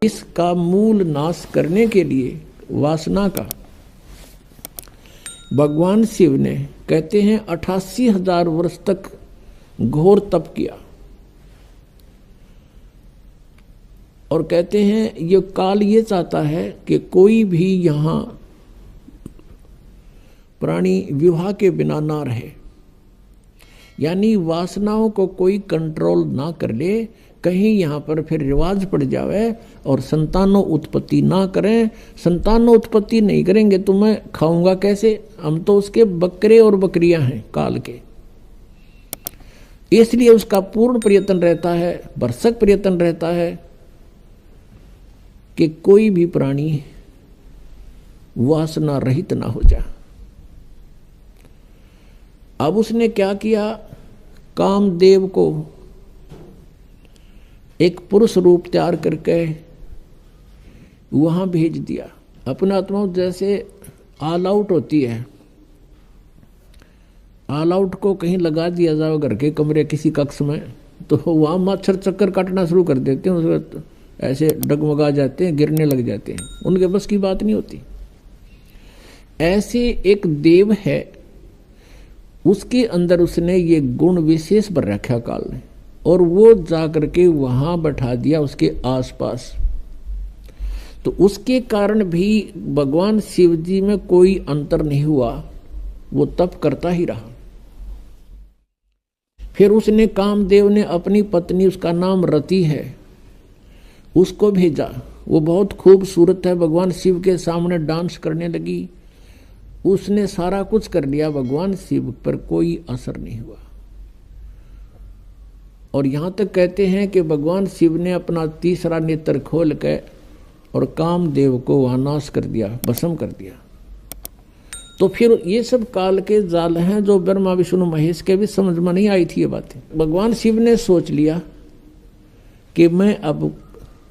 इसका मूल नाश करने के लिए वासना का भगवान शिव ने कहते हैं 88,000 वर्ष तक घोर तप किया और कहते हैं ये काल ये चाहता है कि कोई भी यहाँ प्राणी विवाह के बिना ना रहे, यानी वासनाओं को कोई कंट्रोल ना कर ले, कहीं यहाँ पर फिर रिवाज पड़ जावे और संतानों उत्पत्ति ना करें। संतानों उत्पत्ति नहीं करेंगे तो मैं खाऊंगा कैसे? हम तो उसके बकरे और बकरियां हैं काल के। इसलिए उसका पूर्ण प्रयत्न रहता है, भरसक प्रयत्न रहता है कि कोई भी प्राणी वासना रहित ना हो जाए। अब उसने क्या किया, कामदेव को एक पुरुष रूप तैयार करके वहां भेज दिया। अपना आत्मा जैसे ऑल आउट होती है, ऑल आउट को कहीं लगा दिया जाओ घर के कमरे किसी कक्ष में, तो वहां मच्छर चक्कर काटना शुरू कर देते हैं, उसके ऐसे डगमगा जाते हैं, गिरने लग जाते हैं, उनके बस की बात नहीं होती। ऐसे एक देव है, उसके अंदर उसने ये गुण विशेष भर रखा काल ने, और वो जाकर के वहां बैठा दिया उसके आसपास। तो उसके कारण भी भगवान शिव जी में कोई अंतर नहीं हुआ, वो तप करता ही रहा। फिर उसने कामदेव ने अपनी पत्नी, उसका नाम रति है, उसको भेजा। वो बहुत खूबसूरत है, भगवान शिव के सामने डांस करने लगी। उसने सारा कुछ कर लिया, भगवान शिव पर कोई असर नहीं हुआ। और यहां तक कहते हैं कि भगवान शिव ने अपना तीसरा नेत्र खोल के और कामदेव को वहां नाश कर दिया, भस्म कर दिया। तो फिर ये सब काल के जाल हैं जो ब्रह्मा विष्णु महेश के भी समझ में नहीं आई थी ये बातें। भगवान शिव ने सोच लिया कि मैं अब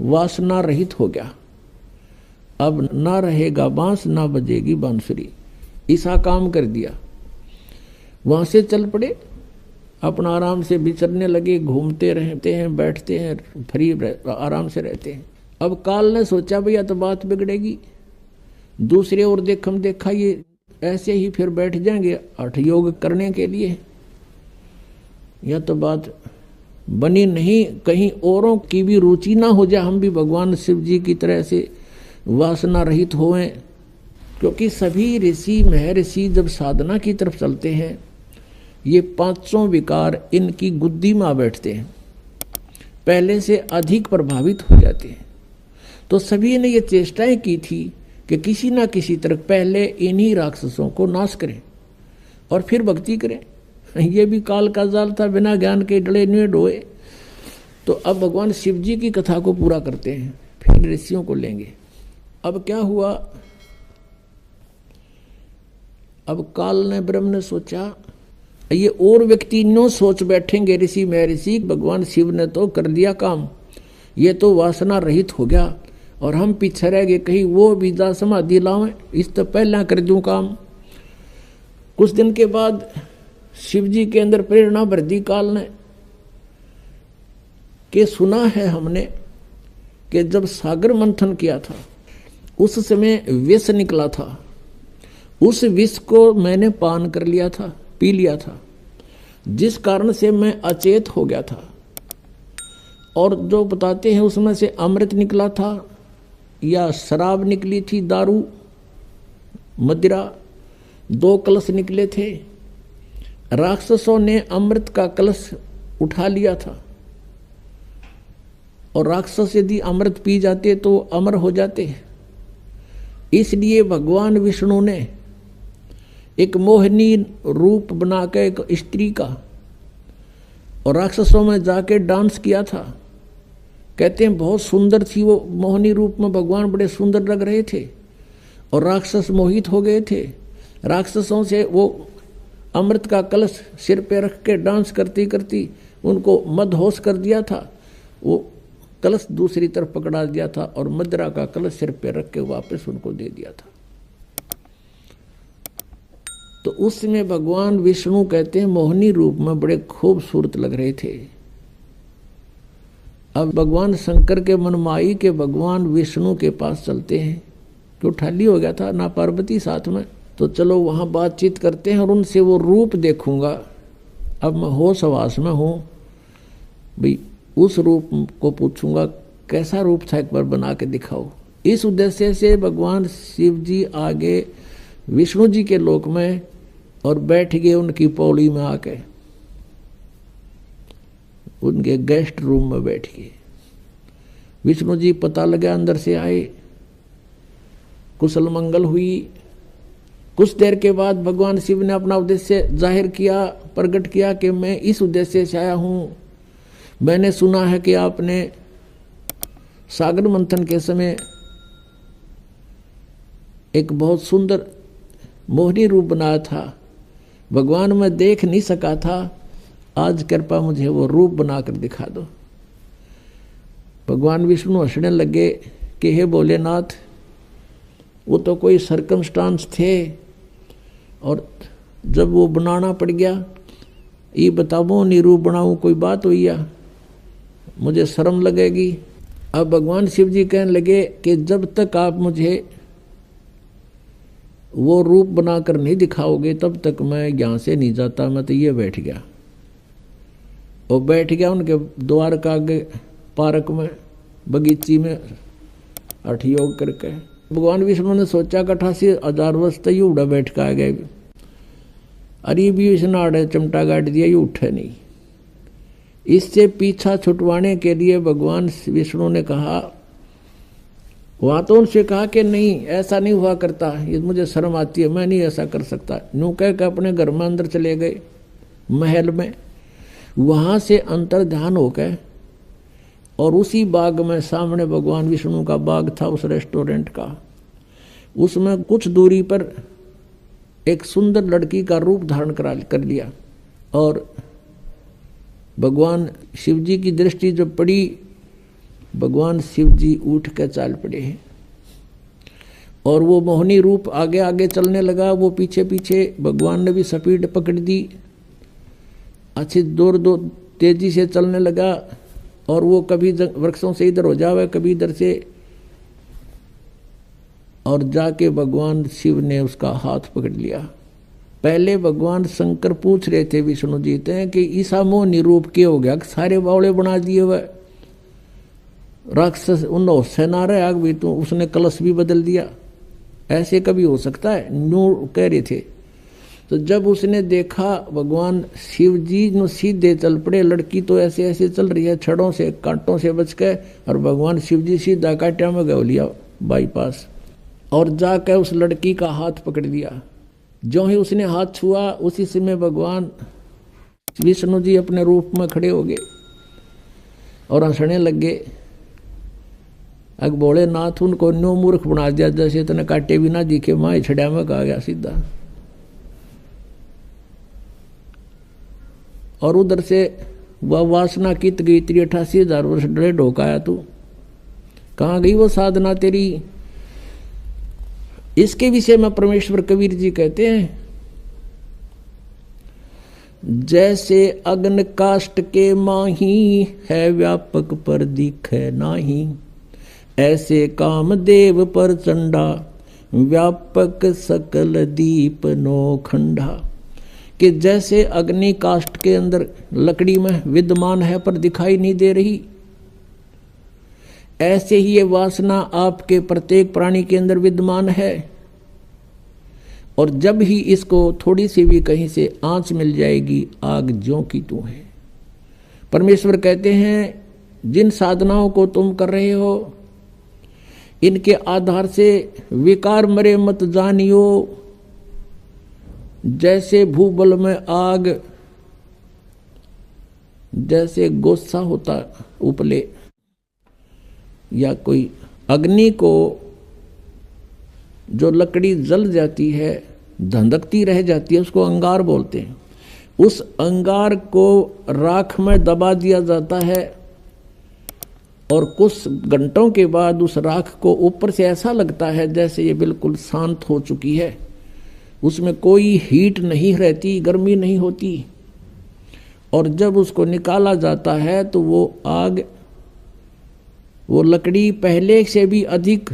वासना रहित हो गया, अब ना रहेगा बांस ना बजेगी बांसुरी, ऐसा काम कर दिया। वहां से चल पड़े, अपना आराम से विचरने लगे, घूमते रहते हैं, बैठते हैं, फ्री आराम से रहते हैं। अब काल ने सोचा भैया तो बात बिगड़ेगी, दूसरे और देखम देखा ये ऐसे ही फिर बैठ जाएंगे हठ योग करने के लिए, यह तो बात बनी नहीं। कहीं औरों की भी रुचि ना हो जाए, हम भी भगवान शिव जी की तरह से वासना रहित होएं। क्योंकि सभी ऋषि महर्षि जब साधना की तरफ चलते हैं, ये पांचों विकार इनकी गुद्दी में आ बैठते हैं, पहले से अधिक प्रभावित हो जाते हैं। तो सभी ने ये चेष्टाएं की थी कि किसी ना किसी तरह पहले इन्हीं राक्षसों को नाश करें और फिर भक्ति करें। ये भी काल का जाल था, बिना ज्ञान के डले नहीं डोए। तो अब भगवान शिव जी की कथा को पूरा करते हैं, फिर ऋषियों को लेंगे। अब क्या हुआ, अब काल ने ब्रह्म ने सोचा ये और व्यक्ति नो सोच बैठेंगे ऋषि महर्षि, भगवान शिव ने तो कर दिया काम, ये तो वासना रहित हो गया और हम पीछे रह गए, कहीं वो भी जा समाधि लावें, इस तो पहला कर दूं काम। कुछ दिन के बाद शिव जी के अंदर प्रेरणा भर दी काल ने कि सुना है हमने कि जब सागर मंथन किया था उस समय विष निकला था, उस विष को मैंने पान कर लिया था, पी लिया था, जिस कारण से मैं अचेत हो गया था। और जो बताते हैं उसमें से अमृत निकला था या शराब निकली थी, दारू मदिरा, 2 कलश निकले थे। राक्षसों ने अमृत का कलश उठा लिया था और राक्षस यदि अमृत पी जाते तो अमर हो जाते। इसलिए भगवान विष्णु ने एक मोहिनी रूप बना के एक स्त्री का और राक्षसों में जाके डांस किया था। कहते हैं बहुत सुंदर थी वो मोहिनी रूप में, भगवान बड़े सुंदर लग रहे थे और राक्षस मोहित हो गए थे। राक्षसों से वो अमृत का कलश सिर पे रख के डांस करती करती उनको मदहोश कर दिया था। वो कलश दूसरी तरफ पकड़ा दिया था और मदिरा का कलश सिर पे रख के वापस उनको दे दिया था। तो उसमें भगवान विष्णु कहते हैं मोहिनी रूप में बड़े खूबसूरत लग रहे थे। अब भगवान शंकर के मनमाई के भगवान विष्णु के पास चलते हैं, क्यों ठाली हो गया था ना पार्वती साथ में, तो चलो वहाँ बातचीत करते हैं और उनसे वो रूप देखूंगा। अब मैं होश हवास में हूँ भाई, उस रूप को पूछूंगा कैसा रूप था, एक बार बना के दिखाओ। इस उद्देश्य से भगवान शिव जी आगे विष्णु जी के लोक में और बैठ गए उनकी पौड़ी में आके, उनके गेस्ट रूम में बैठ गए। विष्णु जी पता लगा अंदर से आए, कुशल मंगल हुई। कुछ देर के बाद भगवान शिव ने अपना उद्देश्य जाहिर किया, प्रकट किया कि मैं इस उद्देश्य से आया हूं। मैंने सुना है कि आपने सागर मंथन के समय एक बहुत सुंदर मोहनी रूप बनाया था। भगवान मैं देख नहीं सका था, आज कृपा मुझे वो रूप बनाकर दिखा दो। भगवान विष्णु हंसने लगे कि हे भोलेनाथ, वो तो कोई सर्कमस्टांस थे और जब वो बनाना पड़ गया, ये बताओ नहीं रूप बनाऊं, कोई बात हुई या मुझे शर्म लगेगी। अब भगवान शिव जी कहने लगे कि जब तक आप मुझे वो रूप बनाकर नहीं दिखाओगे तब तक मैं यहाँ से नहीं जाता। मैं तो ये बैठ गया और बैठ गया उनके द्वार का आगे पार्क में, बगीची में हठ योग करके। भगवान विष्णु ने सोचा कि 88,000 वर्ष तक ये उड़ा बैठ के आ गए, अरे भी इसने चमटा गाड़ दिया, ये उठे नहीं। इससे पीछा छुटवाने के लिए भगवान विष्णु ने कहा, वहाँ तो उनसे कहा कि नहीं ऐसा नहीं हुआ करता, ये मुझे शर्म आती है, मैं नहीं ऐसा कर सकता। यूँ कह के अपने घर में अंदर चले गए महल में। वहाँ से अंतर ध्यान हो गए और उसी बाग में सामने भगवान विष्णु का बाग था, उस रेस्टोरेंट का, उसमें कुछ दूरी पर एक सुंदर लड़की का रूप धारण कर लिया। और भगवान शिव जी की दृष्टि जब पड़ी, भगवान शिव जी उठ कर चाल पड़े हैं और वो मोहनी रूप आगे आगे चलने लगा, वो पीछे पीछे। भगवान ने भी स्पीड पकड़ दी, अच्छी दूर तेजी से चलने लगा और वो कभी वृक्षों से इधर हो जावे, कभी इधर से, और जाके भगवान शिव ने उसका हाथ पकड़ लिया। पहले भगवान शंकर पूछ रहे थे विष्णु जी से कि ईसा मोहनी रूप के हो गया, सारे बावड़े बना दिए हुए, राक्षस उन सेना रहे आग भी, तो उसने कलश भी बदल दिया, ऐसे कभी हो सकता है, न्यू कह रहे थे। तो जब उसने देखा भगवान शिव जी नो सीधे चल पड़े, लड़की तो ऐसे ऐसे चल रही है छड़ों से कांटों से बच के, और भगवान शिव जी सीधा कांटा में गौ लिया बाईपास, और जाकर उस लड़की का हाथ पकड़ लिया। जो ही उसने हाथ छुआ उसी समय भगवान विष्णु जी अपने रूप में खड़े हो गए और हंसने लगे। अग भोलेनाथ उनको नो मूर्ख बना दिया, जैसे तने काटे भी ना दिखे, माँ छड़िया में कहा गया सीधा। और उधर से वह वासना कित गई, 83,000 वर्ष डरे ढोकाया तू, कहाँ गई वो साधना तेरी। इसके विषय में परमेश्वर कबीर जी कहते हैं, जैसे अग्न काष्ठ के माही है व्यापक पर दिखे नाही, ऐसे कामदेव पर चंडा व्यापक सकल दीप नौखंडा। कि जैसे अग्नि काष्ठ के अंदर लकड़ी में विद्यमान है पर दिखाई नहीं दे रही, ऐसे ही ये वासना आपके प्रत्येक प्राणी के अंदर विद्यमान है, और जब ही इसको थोड़ी सी भी कहीं से आंच मिल जाएगी, आग ज्यों की त्यों है। परमेश्वर कहते हैं, जिन साधनाओं को तुम कर रहे हो, इनके आधार से विकार मरे मत जानियो। जैसे भूबल में आग, जैसे गोस्सा होता उपले, या कोई अग्नि को जो लकड़ी जल जाती है, धंधकती रह जाती है, उसको अंगार बोलते हैं। उस अंगार को राख में दबा दिया जाता है और कुछ घंटों के बाद उस राख को ऊपर से ऐसा लगता है जैसे ये बिल्कुल शांत हो चुकी है, उसमें कोई हीट नहीं रहती, गर्मी नहीं होती। और जब उसको निकाला जाता है तो वो आग वो लकड़ी पहले से भी अधिक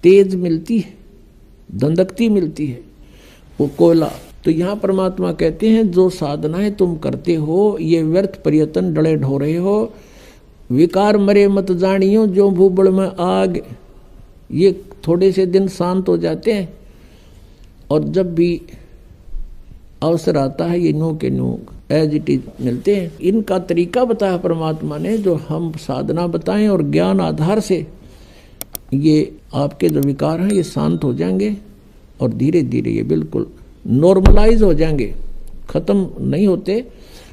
तेज मिलती है, धंधकती मिलती है वो कोयला। तो यहाँ परमात्मा कहते हैं जो साधनाएं तुम करते हो ये व्यर्थ प्रयत्न डले ढो रहे हो, विकार मरे मत जानियो जो भूबड़ में आग। ये थोड़े से दिन शांत हो जाते हैं और जब भी अवसर आता है ये नो के नो एज इट इज मिलते हैं। इनका तरीका बताया परमात्मा ने, जो हम साधना बताएं और ज्ञान आधार से ये आपके जो विकार हैं ये शांत हो जाएंगे और धीरे धीरे ये बिल्कुल नॉर्मलाइज हो जाएंगे। खत्म नहीं होते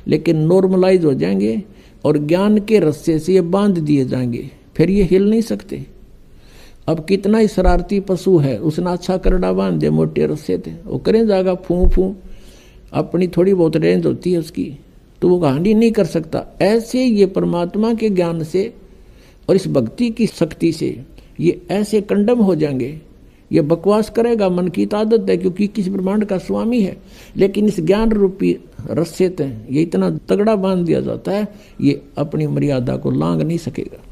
लेकिन नॉर्मलाइज हो जाएंगे और ज्ञान के रस्से से ये बांध दिए जाएंगे, फिर ये हिल नहीं सकते। अब कितना ही शरारती पशु है, उसने अच्छा करड़ा बांध दिया मोटे रस्से थे, वो करें जाएगा फूं फूं, अपनी थोड़ी बहुत रेंज होती है उसकी, तो वो कहानी नहीं कर सकता। ऐसे ये परमात्मा के ज्ञान से और इस भक्ति की शक्ति से ये ऐसे कंडम हो जाएंगे। ये बकवास करेगा, मन की आदत है क्योंकि किस ब्रह्मांड का स्वामी है, लेकिन इस ज्ञान रूपी रस्से ये इतना तगड़ा बांध दिया जाता है, ये अपनी मर्यादा को लांघ नहीं सकेगा।